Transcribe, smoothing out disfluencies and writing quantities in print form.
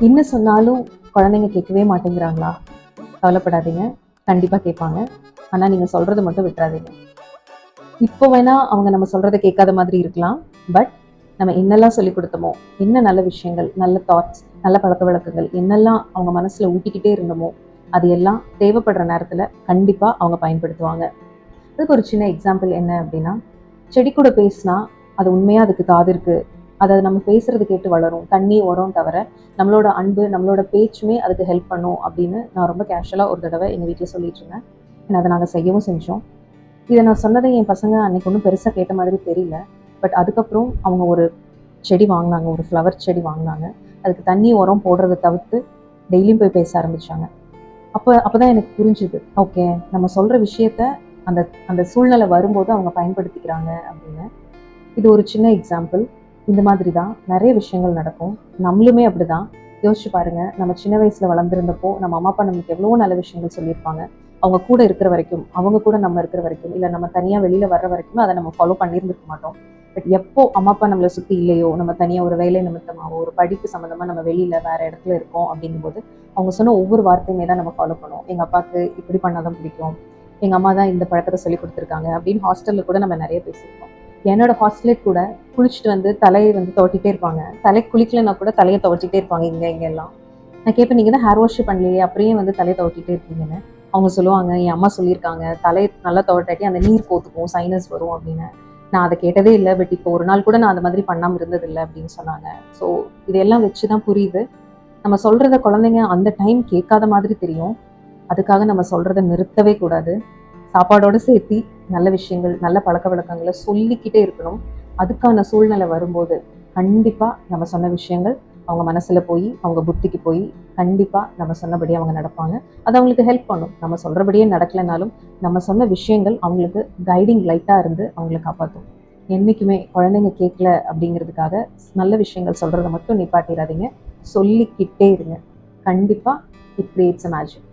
என்ன சொன்னாலும் குழந்தைங்க கேட்கவே மாட்டேங்கிறாங்களா? கவலைப்படாதீங்க. கண்டிப்பா கேட்பாங்க. ஆனா நீங்க சொல்றத மட்டும் விட்டுறாதீங்க. இப்போ வேணா அவங்க நம்ம சொல்றத கேட்காத மாதிரி இருக்கலாம். பட் நம்ம என்னெல்லாம் சொல்லிக் குடுத்தோமோ, என்ன நல்ல விஷயங்கள், நல்ல தாட்ஸ், நல்ல பழக்கவழக்கங்கள் என்னெல்லாம் அவங்க மனசுல ஊட்டிக்கிட்டே இருந்தோமோ, அது எல்லாம் தேவைப்படுற நேரத்துல கண்டிப்பா அவங்க பயன்படுத்துவாங்க. அதுக்கு ஒரு சின்ன எக்ஸாம்பிள் என்ன அப்படின்னா, செடி கூட பேசினா அது உண்மையா அதுக்கு காது இருக்கு. அதை நம்ம பேசுறது கேட்டு வளரும். தண்ணி, உரம் தவிர நம்மளோட அன்பு, நம்மளோட பேச்சுமே அதுக்கு ஹெல்ப் பண்ணும் அப்படின்னு நான் ரொம்ப கேஷுவலா ஒரு தடவை எங்க வீட்டில் சொல்லிட்டு இருந்தேன். அதை நாங்கள் செய்யவும் செஞ்சோம். இதை நான் சொன்னதை என் பசங்க அன்னைக்கு ஒன்றும் பெருசாக கேட்ட மாதிரி தெரியல. பட் அதுக்கப்புறம் அவங்க ஒரு செடி வாங்கினாங்க, ஒரு ஃப்ளவர் செடி வாங்கினாங்க. அதுக்கு தண்ணி, உரம் போடுறதை தவிர்த்து டெய்லியும் போய் பேச ஆரம்பிச்சாங்க. அப்பதான் எனக்கு புரிஞ்சுது, ஓகே நம்ம சொல்ற விஷயத்த அந்த அந்த சூழ்நிலை வரும்போது அவங்க பயன்படுத்திக்கிறாங்க அப்படின்னு. இது ஒரு சின்ன எக்ஸாம்பிள். இந்த மாதிரி தான் நிறைய விஷயங்கள் நடக்கும். நம்மளுமே அப்படிதான். யோசிச்சு பாருங்க, நம்ம சின்ன வயசுல வளர்ந்துருந்தப்போ நம்ம அம்மா அப்பா நமக்கு எவ்வளவோ நல்ல விஷயங்கள் சொல்லியிருப்பாங்க. அவங்க கூட இருக்கிற வரைக்கும், அவங்க கூட நம்ம இருக்கிற வரைக்கும், இல்லை நம்ம தனியா வெளியில வர்ற வரைக்கும் அதை நம்ம ஃபாலோ பண்ணியிருந்துருக்க மாட்டோம். பட் எப்போ அம்மா அப்பா நம்மளை சுற்றி இல்லையோ, நம்ம தனியா ஒரு வேலை நிமித்தமாவோ, ஒரு படிப்பு சம்மந்தமா நம்ம வெளியில வேற இடத்துல இருக்கோம் அப்படிங்கும்போது அவங்க சொன்ன ஒவ்வொரு வார்த்தையுமே தான் நம்ம ஃபாலோ பண்ணுவோம். எங்க அப்பாவுக்கு இப்படி பண்ணாதான் பிடிக்கும், எங்க அம்மா தான் இந்த பழக்கத்தை சொல்லி கொடுத்துருக்காங்க அப்படின்னு ஹாஸ்டல்ல கூட நம்ம நிறைய பேசியிருக்கோம். என்னோட ஹாஸ்டலே கூட குளிச்சுட்டு வந்து தலையை வந்து துவட்டிட்டே இருப்பாங்க. தலை குளிக்கலைன்னா கூட தலையை துவட்டிட்டே இருப்பாங்க இங்க இங்க எல்லாம். நான் கேட்பேன், நீங்க தான் ஹேர் வாஷ் பண்ணலையே, அப்படியே வந்து தலையை துவட்டிட்டே இருக்கீங்கன்னு. அவங்க சொல்லுவாங்க, என் அம்மா சொல்லியிருக்காங்க தலையை நல்லா துவட்டாட்டி அந்த நீர் கோத்துக்கும், சைனஸ் வரும் அப்படின்னு. நான் அதை கேட்டதே இல்லை. பட் இப்போ ஒரு நாள் கூட நான் அந்த மாதிரி பண்ணாமல் இருந்ததில்லை அப்படின்னு சொன்னாங்க. ஸோ இதெல்லாம் வச்சுதான் புரியுது, நம்ம சொல்றத குழந்தைங்க அந்த டைம் கேட்காத மாதிரி தெரியும். அதுக்காக நம்ம சொல்றத நிறுத்தவே கூடாது. சாப்பாடோட சேர்த்தி நல்ல விஷயங்கள், நல்ல பழக்க வழக்கங்களை சொல்லிக்கிட்டே இருக்கணும். அதுக்கான சூழ்நிலை வரும்போது கண்டிப்பா நம்ம சொன்ன விஷயங்கள் அவங்க மனசுல போய், அவங்க புத்திக்கு போய், கண்டிப்பா நம்ம சொன்னபடி அவங்க நடப்பாங்க. அது அவங்களுக்கு ஹெல்ப் பண்ணும். நம்ம சொல்றபடியே நடக்கலைனாலும் நம்ம சொன்ன விஷயங்கள் அவங்களுக்கு கைடிங் லைட்டா இருந்து அவங்களை காப்பாற்றும். என்னைக்குமே குழந்தைங்க கேட்கல அப்படிங்கிறதுக்காக நல்ல விஷயங்கள் சொல்றதை மட்டும் நிப்பாட்டிடாதீங்க. சொல்லிக்கிட்டே இருங்க. கண்டிப்பா இட் கிரியேட்ஸ் அ மேஜிக்.